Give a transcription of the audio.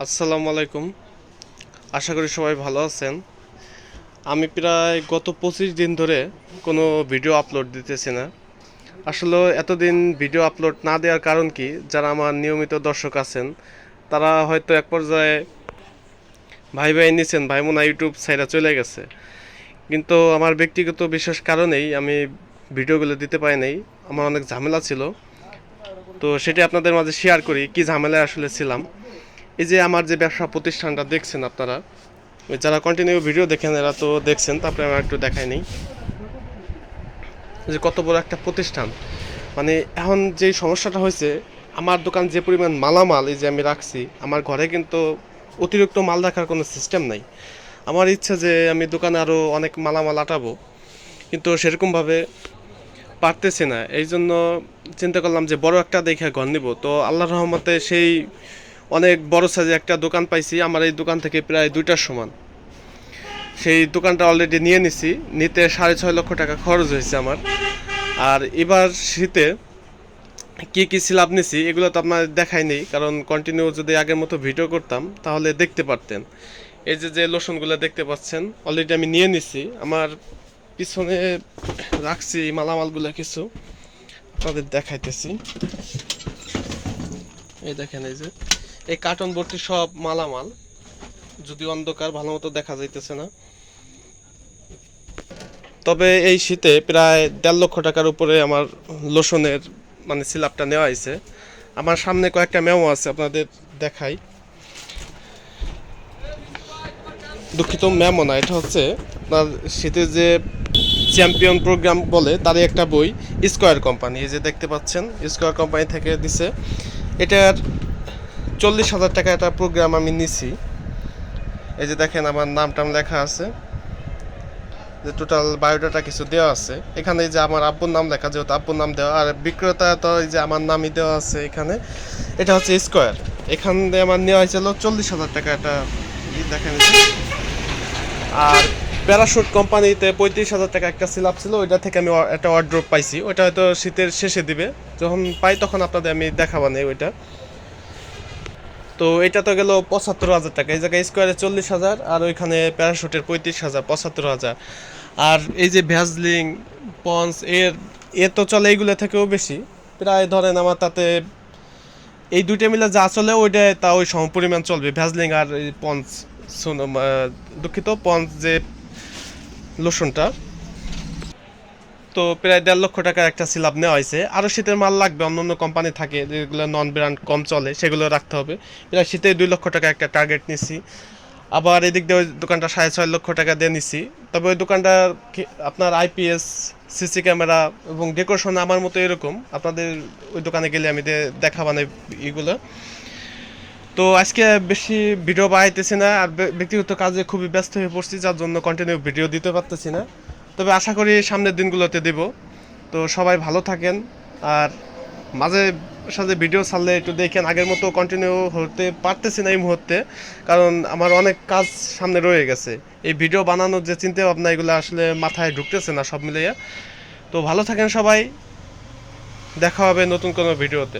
আসসালামু আলাইকুম। আশা করি সবাই ভালো আছেন। আমি প্রায় গত 25 দিন ধরে কোনো ভিডিও আপলোড দিতেছি না। আসলে এতদিন ভিডিও আপলোড না দেওয়ার কারণ কি, যারা আমার নিয়মিত দর্শক আছেন তারা হয়তো এক পর্যায়ে ভাই ভাই নিছেন, ভাই মনে হয় ইউটিউব সাইডে চলে গেছে। কিন্তু আমার ব্যক্তিগত বিশেষ কারণেই আমি ভিডিওগুলো দিতে পারি নাই। আমার অনেক ঝামেলা ছিল, তো সেটা আপনাদের মাঝে শেয়ার করি কি ঝামেলায় আসলে ছিলাম। এই যে আমার যে ব্যবসা প্রতিষ্ঠানটা দেখছেন আপনারা, ওই যারা কন্টিনিউ ভিডিও দেখেন এরা তো দেখছেন, তারপরে আমার একটু দেখাই নেই যে কত বড় একটা প্রতিষ্ঠান। মানে এখন যে সমস্যাটা হয়েছে, আমার দোকান যে পরিমাণ মালামাল এই যে আমি রাখছি, আমার ঘরে কিন্তু অতিরিক্ত মাল রাখার কোনো সিস্টেম নাই। আমার ইচ্ছা যে আমি দোকানে আরও অনেক মালামাল আটাবো, কিন্তু সেরকমভাবে পারতেছি না। এই জন্য চিন্তা করলাম যে বড় একটা দেখে ঘর নিব। তো আল্লাহর রহমতে সেই অনেক বড় সাইজে একটা দোকান পাইছি। আমার এই দোকান থেকে প্রায় 2টার সমান। সেই দোকানটা অলরেডি নিয়ে নিছি, নিতে 6.5 লক্ষ টাকা খরচ হয়েছে আমার। আর এবার শীতে কী কী স্ল্যাব নিছি এগুলো তো আপনার দেখাই নেই, কারণ কন্টিনিউ যদি আগের মতো ভিডিও করতাম তাহলে দেখতে পারতেন। এই যে যে লোশনগুলো দেখতে পাচ্ছেন অলরেডি আমি নিয়ে নিছি। আমার পিছনে রাখছি মালামালগুলো কিছু, আপনাদের দেখাইতেছি। এই দেখেন, এই যে এই কার্টন ভর্তি সব মালামাল, যদি অন্ধকার ভালো মতো দেখা যাইতেছে না। তবে এই শীতে প্রায় 1.5 লক্ষ টাকার উপরে আমার লোশনের মানে স্ল্যাবটা নেওয়া হয়েছে। আমার সামনে কয়েকটা মেমো আছে, আপনাদের দেখাই। দুঃখিত, মেমো না, এটা হচ্ছে আপনার শীতের যে চ্যাম্পিয়ন প্রোগ্রাম বলে তারই একটা বই, স্কোয়ার কোম্পানি। এই যে দেখতে পাচ্ছেন, স্কোয়ার কোম্পানি থেকে দিছে। এটার 40,000 টাকা একটা প্রোগ্রাম আমি নিছি। এই যে দেখেন আমার নাম টাম লেখা আছে, যে টোটাল বায়োডাটা কিছু দেওয়া আছে এখানে। এই যে আমার আব্বুর নাম লেখা, যেহেতু আব্বুর নাম দেওয়া, আর বিক্রেতা তো এই যে আমার নামই দেওয়া আছে এখানে। এটা হচ্ছে স্কোয়ার। এখান দিয়ে আমার নেওয়া হয়েছিল 40,000 টাকা একটা দেখেন। আর প্যারাশুট কোম্পানিতে 35,000 টাকা একটা স্ল্যাব ছিল, ওইটা থেকে আমি একটা ওয়ার্ড্রোব পাইছি। ওইটা হয়তো শীতের শেষে দিবে, যখন পাই তখন আপনাদের আমি দেখাবো না ওইটা। তো এটা তো গেল 75,000 টাকা। এই জায়গায় স্কোয়ারে 40,000, আর ওইখানে প্যারাশুটের 35,000, 75,000। আর এই যে ভ্যাজলিং, পন্স এ তো চলে এইগুলো থেকেও বেশি। প্রায় ধরেন আমার তাতে এই দুইটা মিলে যা চলে ওইটাই তা ওই সমপরিমাণ চলবে, ভ্যাজলিং আর এই পন্স। দুঃখিত, পন্স যে লোশনটা। তো প্রায় 1.5 লক্ষ টাকার একটা স্ল্যাব নেওয়া হয়েছে। আরও শীতের মাল লাগবে, অন্য অন্য কোম্পানি থাকে যেগুলো নন ব্র্যান্ড কম চলে, সেগুলো রাখতে হবে। প্রায় শীতে 2 লক্ষ টাকা একটা টার্গেট নিছি। আবার এদিক দিয়ে ওই দোকানটা 6.5 লক্ষ টাকা দিয়ে নিছি। তবে ওই দোকানটা আপনার আইপিএস, সিসি ক্যামেরা এবং ডেকোরেশন আমার মতো এরকম। আপনাদের ওই দোকানে গেলে আমি দেখাবানে এগুলো। তো আজকে বেশি ভিডিও বানাইতেছি না, আর ব্যক্তিগত কাজে খুবই ব্যস্ত হয়ে পড়ছি, যার জন্য কন্টিনিউ ভিডিও দিতে পারতেছি না। তবে আশা করি সামনের দিনগুলোতে দেব। তো সবাই ভালো থাকেন। আর মাঝে সাঝে ভিডিও ছাড়লে একটু দেখেন। আগের মতো কন্টিনিউ হতে পারতেছি না এই মুহূর্তে, কারণ আমার অনেক কাজ সামনে রয়ে গেছে। এই ভিডিও বানানোর যে চিন্তা ভাবনা, এগুলো আসলে মাথায় ঢুকতেছে না সব মিলিয়ে। তো ভালো থাকেন সবাই, দেখা হবে নতুন কোনো ভিডিওতে।